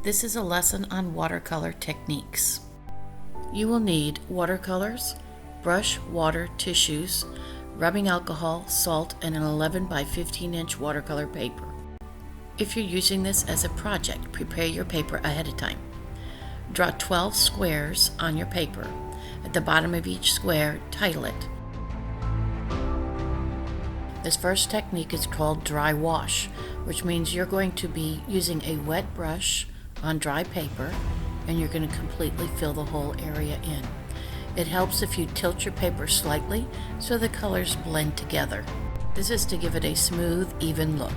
This is a lesson on watercolor techniques. You will need watercolors, brush, water, tissues, rubbing alcohol, salt, and an 11 by 15 inch watercolor paper. If you're using this as a project, prepare your paper ahead of time. Draw 12 squares on your paper. At the bottom of each square, title it. This first technique is called dry wash, which means you're going to be using a wet brush on dry paper, and you're going to completely fill the whole area in. It helps if you tilt your paper slightly so the colors blend together. This is to give it a smooth, even look.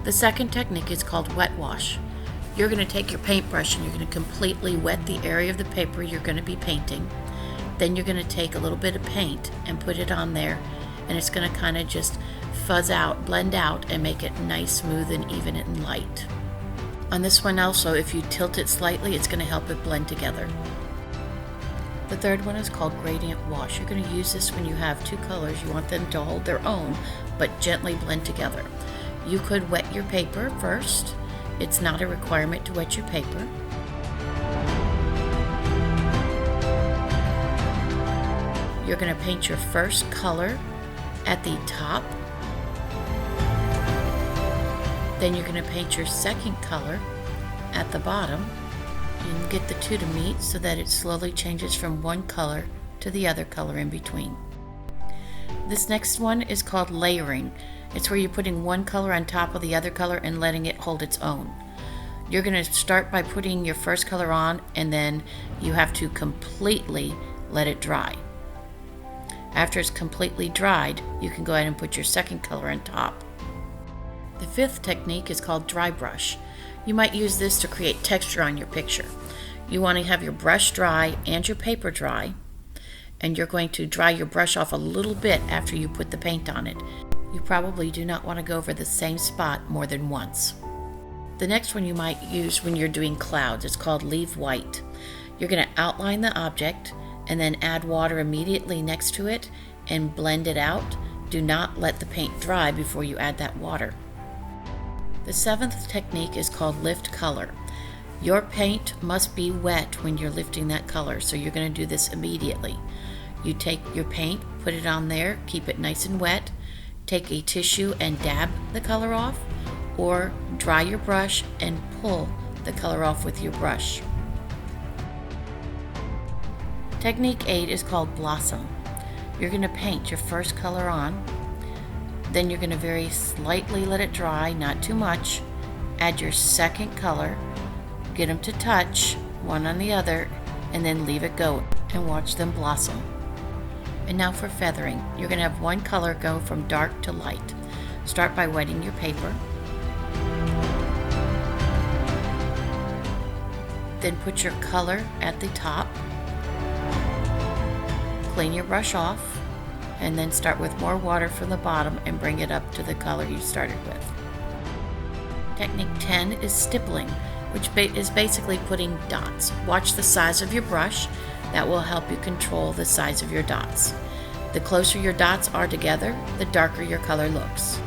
The second technique is called wet wash. You're going to take your paintbrush and you're going to completely wet the area of the paper you're going to be painting. Then you're going to take a little bit of paint and put it on there, and it's going to kind of just fuzz out, blend out, and make it nice, smooth, and even and light. On this one also, if you tilt it slightly, it's going to help it blend together. The third one is called gradient wash. You're going to use this when you have two colors. You want them to hold their own, but gently blend together. You could wet your paper first. It's not a requirement to wet your paper. You're going to paint your first color at the top. Then you're going to paint your second color at the bottom and get the two to meet so that it slowly changes from one color to the other color in between. This next one is called layering. It's where you're putting one color on top of the other color and letting it hold its own. You're going to start by putting your first color on, and then you have to completely let it dry. After it's completely dried, you can go ahead and put your second color on top. The fifth technique is called dry brush. You might use this to create texture on your picture. You want to have your brush dry and your paper dry, and you're going to dry your brush off a little bit after you put the paint on it. You probably do not want to go over the same spot more than once. The next one you might use when you're doing clouds is called leave white. You're going to outline the object and then add water immediately next to it and blend it out. Do not let the paint dry before you add that water. The seventh technique is called lift color. Your paint must be wet when you're lifting that color, so you're going to do this immediately. You take your paint, put it on there, keep it nice and wet, take a tissue and dab the color off, or dry your brush and pull the color off with your brush. Technique 8 is called blossom. You're going to paint your first color on. Then you're going to very slightly let it dry, not too much. Add your second color, get them to touch, one on the other, and then leave it go and watch them blossom. And now for feathering. You're going to have one color go from dark to light. Start by wetting your paper. Then put your color at the top. Clean your brush off, and then start with more water from the bottom and bring it up to the color you started with. Technique 10 is stippling, which is basically putting dots. Watch the size of your brush. That will help you control the size of your dots. The closer your dots are together, the darker your color looks.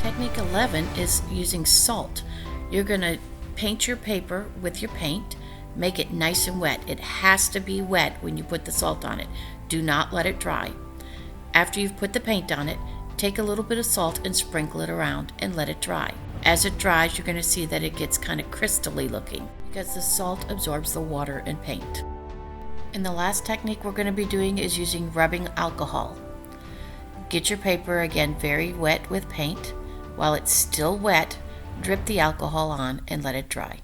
Technique 11 is using salt. You're going to paint your paper with your paint. Make it nice and wet. It has to be wet when you put the salt on it. Do not let it dry. After you've put the paint on it, take a little bit of salt and sprinkle it around and let it dry. As it dries, you're going to see that it gets kind of crystally looking because the salt absorbs the water and paint. And the last technique we're going to be doing is using rubbing alcohol. Get your paper again very wet with paint. While it's still wet, drip the alcohol on and let it dry.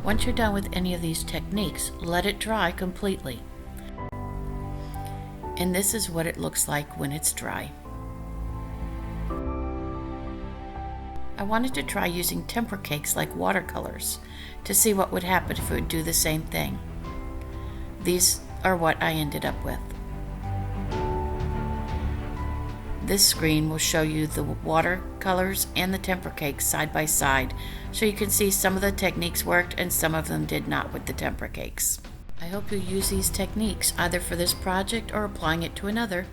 Once you're done with any of these techniques, let it dry completely. And this is what it looks like when it's dry. I wanted to try using tempera cakes like watercolors to see what would happen if it would do the same thing. These are what I ended up with. This screen will show you the watercolors and the tempera cakes side by side, so you can see some of the techniques worked and some of them did not with the tempera cakes. I hope you use these techniques either for this project or applying it to another.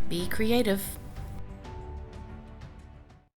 Be creative.